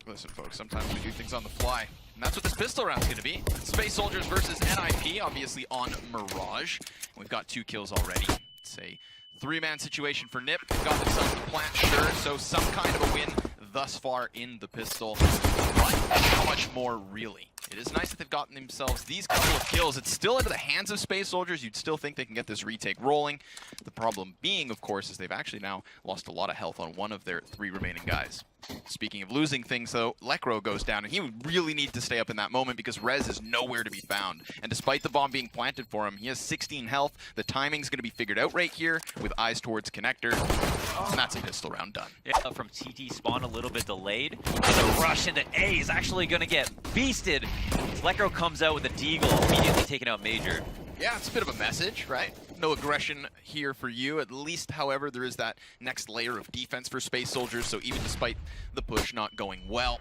Listen, folks, sometimes we do things on the fly. And that's what this pistol round's going to be. Space Soldiers versus NIP, obviously on Mirage. We've got 2 kills already. It's a 3-man situation for NIP. They've got themselves the plant, sure, so some kind of a win thus far in the pistol. But how much more, really? It is nice that they've gotten themselves these couple of kills. It's still into the hands of Space Soldiers. You'd still think they can get this retake rolling. The problem being, of course, is they've actually now lost a lot of health on one of their 3 remaining guys. Speaking of losing things, though, Lekro goes down, and he would really need to stay up in that moment because Rez is nowhere to be found. And despite the bomb being planted for him, he has 16 health. The timing's going to be figured out right here with eyes towards connector. And that's a pistol round done. Yeah, from CT spawn a little bit delayed. And the rush into A is actually going to get beasted. Lekro comes out with a deagle, immediately taking out Major. Yeah, it's a bit of a message, right? No aggression here for you. At least, however, there is that next layer of defense for Space Soldiers, so even despite the push not going well,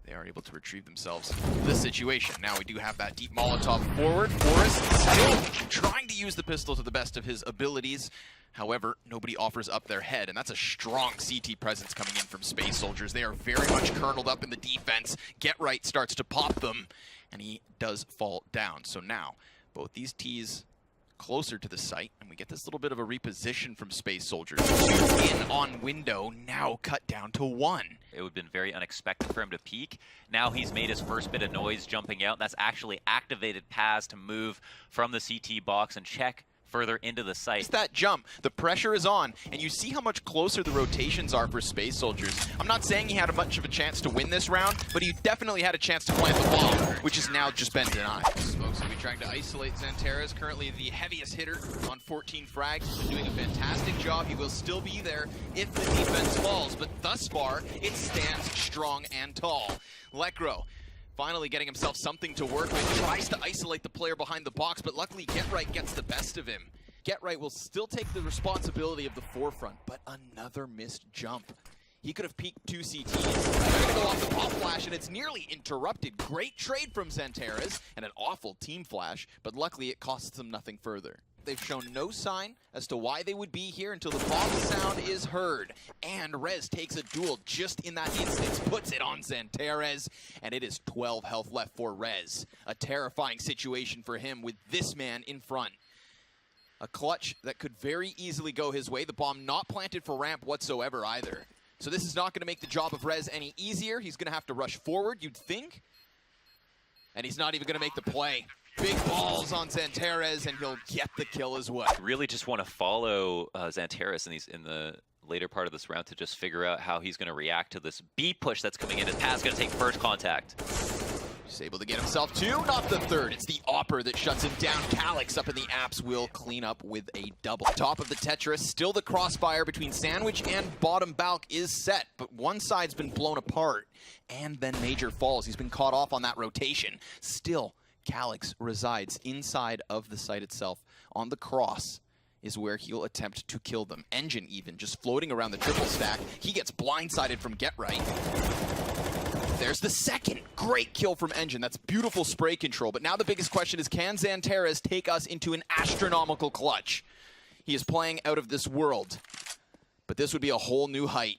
they are able to retrieve themselves this situation. Now we do have that deep Molotov forward. Forrest still trying to use the pistol to the best of his abilities. However, nobody offers up their head, and that's a strong CT presence coming in from Space Soldiers. They are very much kerneled up in the defense. Get Right starts to pop them, and he does fall down. So now, both these Ts closer to the site, and we get this little bit of a reposition from Space Soldiers. 2 in on window, now cut down to 1. It would have been very unexpected for him to peek. Now he's made his first bit of noise jumping out. That's actually activated paths to move from the CT box and check further into the site. It's that jump. The pressure is on, and you see how much closer the rotations are for Space Soldiers. I'm not saying he had much of a chance to win this round, but he definitely had a chance to plant the bomb, which has now just been denied. Folks will be trying to isolate Xanteras, currently the heaviest hitter on 14 frags. He's been doing a fantastic job. He will still be there if the defense falls, but thus far, it stands strong and tall. Lekro finally getting himself something to work with, tries to isolate the player behind the box, but luckily Get Right gets the best of him. Get Right will still take the responsibility of the forefront, but another missed jump. He could have peeked 2 CTs. They're going to go off the pop flash, and it's nearly interrupted. Great trade from Xanteras, and an awful team flash, but luckily it costs them nothing further. They've shown no sign as to why they would be here until the bomb sound is heard. And Rez takes a duel just in that instance, puts it on Xanteras, and it is 12 health left for Rez. A terrifying situation for him with this man in front. A clutch that could very easily go his way. The bomb not planted for ramp whatsoever either. So this is not going to make the job of Rez any easier. He's going to have to rush forward, you'd think. And he's not even going to make the play. Big balls on Xanteras, and he'll get the kill as well. Really just want to follow Xanteras in the later part of this round to just figure out how he's going to react to this B push that's coming in. His path's going to take first contact. He's able to get himself 2, not the 3rd. It's the Opper that shuts him down. Calyx up in the apps will clean up with a double. Top of the Tetris, still the crossfire between Sandwich and bottom Balk is set, but one side's been blown apart, and then Major falls. He's been caught off on that rotation. Still, Calyx resides inside of the site itself. On the cross is where he'll attempt to kill them. Engine even, just floating around the triple stack. He gets blindsided from Get Right. There's the second. Great kill from Engine. That's beautiful spray control. But now the biggest question is, can Xanteras take us into an astronomical clutch? He is playing out of this world. But this would be a whole new height.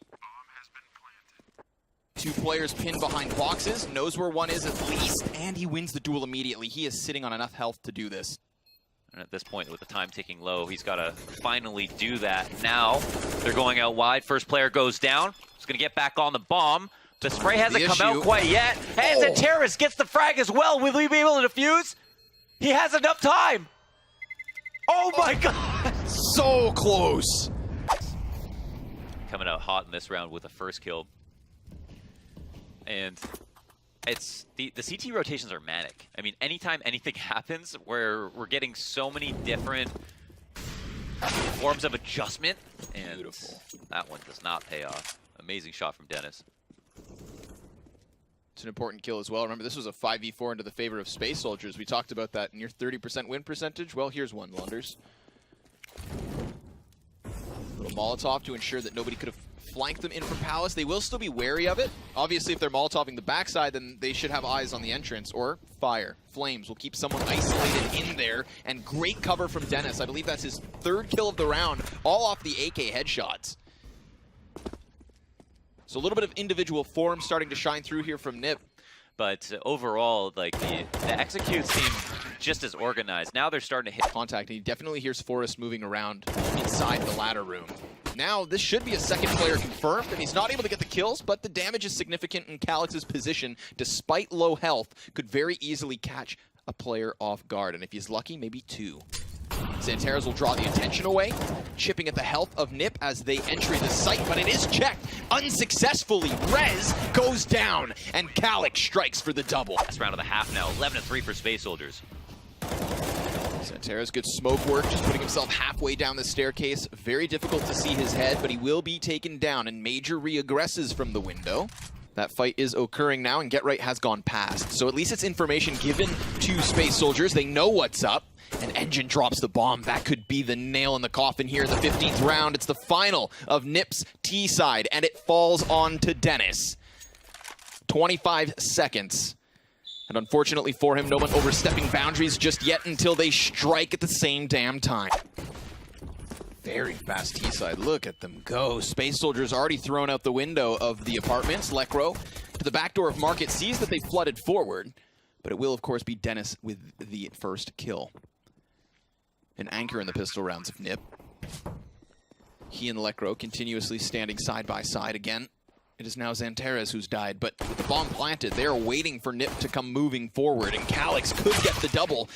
2 players pinned behind boxes, knows where one is at least, and he wins the duel immediately. He is sitting on enough health to do this. And at this point, with the time ticking low, he's got to finally do that. Now, they're going out wide. First player goes down. He's going to get back on the bomb. The spray hasn't come out quite yet. And Xanteras gets the frag as well. Will he be able to defuse? He has enough time. Oh my God. So close. Coming out hot in this round with the first kill. And it's the CT rotations are manic. I mean, anytime anything happens where we're getting so many different forms of adjustment, and beautiful. That one does not pay off. Amazing shot from Dennis. It's an important kill as well. Remember, this was a 5v4 into the favor of Space Soldiers. We talked about that near 30% win percentage. Well, here's one, Lunders. Little Molotov to ensure that nobody could have flanked them in from Palace. They will still be wary of it. Obviously, if they're Molotoving the backside, then they should have eyes on the entrance. Or fire. Flames will keep someone isolated in there. And great cover from Dennis. I believe that's his 3rd kill of the round, all off the AK headshots. So a little bit of individual form starting to shine through here from Nip. But overall, like the executes seem just as organized. Now they're starting to hit Contact, and he definitely hears Forrest moving around inside the ladder room. Now, this should be a second player confirmed, and he's not able to get the kills, but the damage is significant in Calix's position, despite low health, could very easily catch a player off guard, and if he's lucky, maybe two. Xantares will draw the attention away, chipping at the health of Nip as they enter the site, but it is checked unsuccessfully. Rez goes down, and Calix strikes for the double. last round of the half now. 11-3 for Space Soldiers. Xantares, good smoke work, just putting himself halfway down the staircase. Very difficult to see his head, but he will be taken down, and Major reaggresses from the window. That fight is occurring now, and Get Right has gone past. So at least it's information given to Space Soldiers. They know what's up, and Engine drops the bomb. That could be the nail in the coffin here in the 15th round. It's the final of Nip's T-side, and it falls on to Dennis. 25 seconds. And unfortunately for him, no one overstepping boundaries just yet until they strike at the same damn time. Very fast T-side. Look at them go. Space Soldiers already thrown out the window of the apartments. Lekro to the back door of Market, sees that they flooded forward, but it will, of course, be Dennis with the first kill. An anchor in the pistol rounds of Nip. He and Lekro continuously standing side by side again. It is now Xantares who's died, but with the bomb planted, they are waiting for Nip to come moving forward, and Calix could get the double.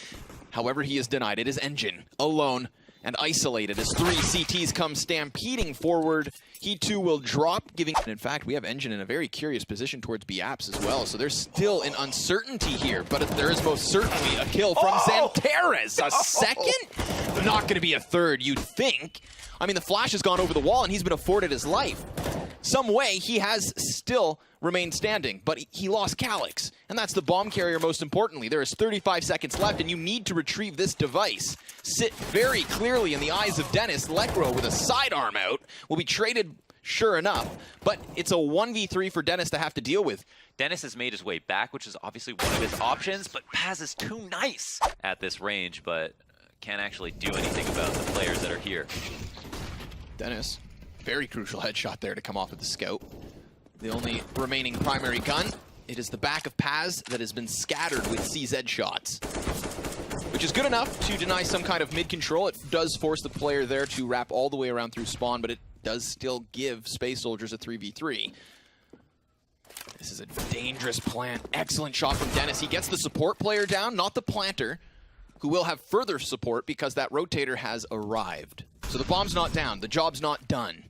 However, he is denied. It is Engine, alone and isolated, as three CTs come stampeding forward. He too will drop, giving... And in fact, we have Engine in a very curious position towards B-Apps as well, so there's still an uncertainty here, but there is most certainly a kill from Xantares. A second? Not going to be a third, you'd think. I mean, the flash has gone over the wall, and he's been afforded his life. Some way, he has still remained standing, but he lost Calix, and that's the bomb carrier most importantly. There is 35 seconds left, and you need to retrieve this device. Sit very clearly in the eyes of Dennis. Lekro with a sidearm out will be traded, sure enough, but it's a 1v3 for Dennis to have to deal with. Dennis has made his way back, which is obviously one of his options, but Paz is too nice at this range, but can't actually do anything about the players that are here. Dennis, very crucial headshot there to come off of the scout. The only remaining primary gun, it is the back of Paz that has been scattered with CZ shots, which is good enough to deny some kind of mid-control. It does force the player there to wrap all the way around through spawn, but it does still give Space Soldiers a 3v3. This is a dangerous plant. Excellent shot from Dennis. He gets the support player down, not the planter, who will have further support because that rotator has arrived. So the bomb's not down, the job's not done.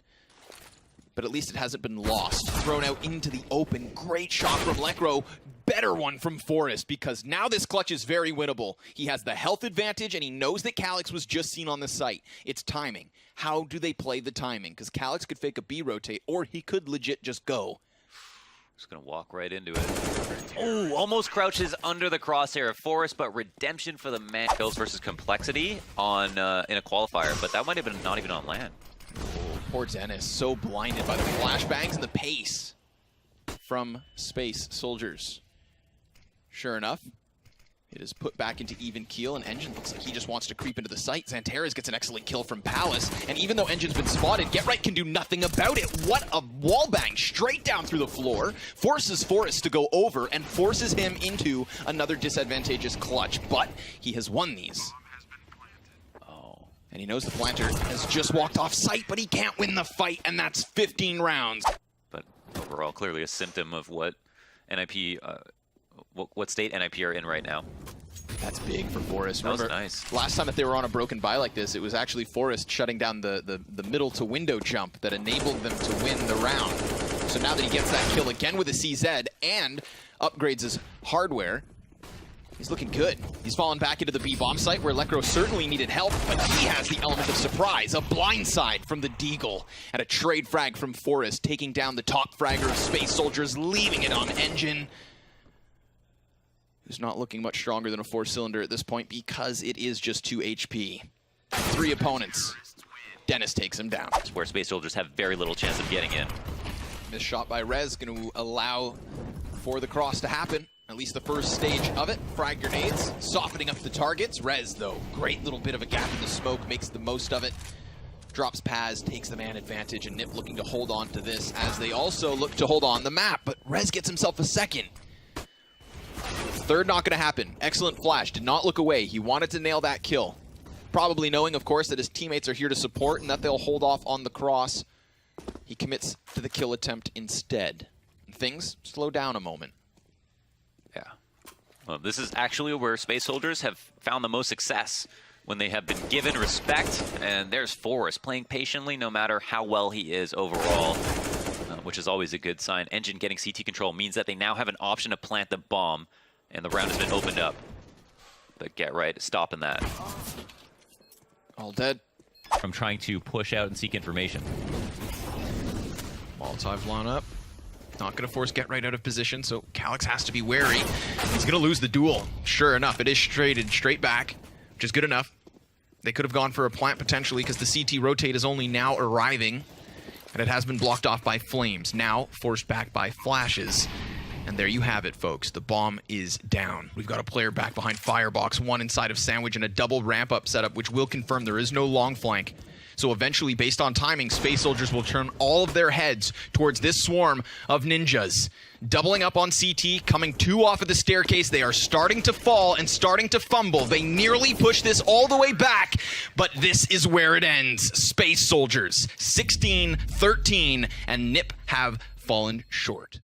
But at least it hasn't been lost. Thrown out into the open. Great shot from Lekro. Better one from Forrest, because now this clutch is very winnable. He has the health advantage, and he knows that Calix was just seen on the site. It's timing. How do they play the timing? Because Calix could fake a B rotate, or he could legit just go. Just gonna walk right into it. Oh, almost crouches under the crosshair of Forrest, but redemption for the man. Kills versus complexity on in a qualifier, but that might have been not even on land. Poor Dennis, so blinded by the flashbangs and the pace from Space Soldiers. Sure enough, it is put back into even keel, and Engine looks like he just wants to creep into the site. Xantares gets an excellent kill from Palace, and even though Engine's been spotted, Get Right can do nothing about it. What a wallbang straight down through the floor. Forces Forrest to go over and forces him into another disadvantageous clutch, but he has won these. And he knows the planter has just walked off site, but he can't win the fight, and that's 15 rounds. But overall, clearly a symptom of what NIP, what state NIP are in right now. That's big for Forrest. That was Remember, nice. Last time that they were on a broken buy like this, it was actually Forrest shutting down the middle to window jump that enabled them to win the round. So now that he gets that kill again with a CZ and upgrades his hardware, he's looking good. He's fallen back into the B-bomb site where Lekro certainly needed help, but he has the element of surprise. A blindside from the Deagle and a trade frag from Forrest, taking down the top fragger of Space Soldiers, leaving it on Engine, who's not looking much stronger than a 4-cylinder at this point because it is just 2 HP. 3 opponents. Dennis takes him down. It's where Space Soldiers have very little chance of getting in. This shot by Rez going to allow for the cross to happen. At least the first stage of it. Frag grenades, softening up the targets. Rez, though, great little bit of a gap in the smoke, makes the most of it. Drops Paz, takes the man advantage, and Nip looking to hold on to this as they also look to hold on the map, but Rez gets himself a second. Third not going to happen. Excellent flash, did not look away. He wanted to nail that kill. Probably knowing, of course, that his teammates are here to support and that they'll hold off on the cross. He commits to the kill attempt instead. And things slow down a moment. Yeah. Well, this is actually where Space Soldiers have found the most success, when they have been given respect. And there's Forrest playing patiently no matter how well he is overall, which is always a good sign. Engine getting CT control means that they now have an option to plant the bomb, and the round has been opened up. But Get Right is stopping that. All dead. From trying to push out and seek information. Molotov blown up. Not going to force Get Right out of position, so Calyx has to be wary. He's going to lose the duel. Sure enough, it is straight back, which is good enough. They could have gone for a plant potentially because the CT rotate is only now arriving, and it has been blocked off by flames. Now forced back by flashes. And there you have it, folks. The bomb is down. We've got a player back behind Firebox, one inside of Sandwich, and a double ramp-up setup, which will confirm there is no long flank. So eventually, based on timing, Space Soldiers will turn all of their heads towards this swarm of ninjas. Doubling up on CT, coming two off of the staircase. They are starting to fall and starting to fumble. They nearly push this all the way back, but this is where it ends. Space Soldiers, 16-13, and Nip have fallen short.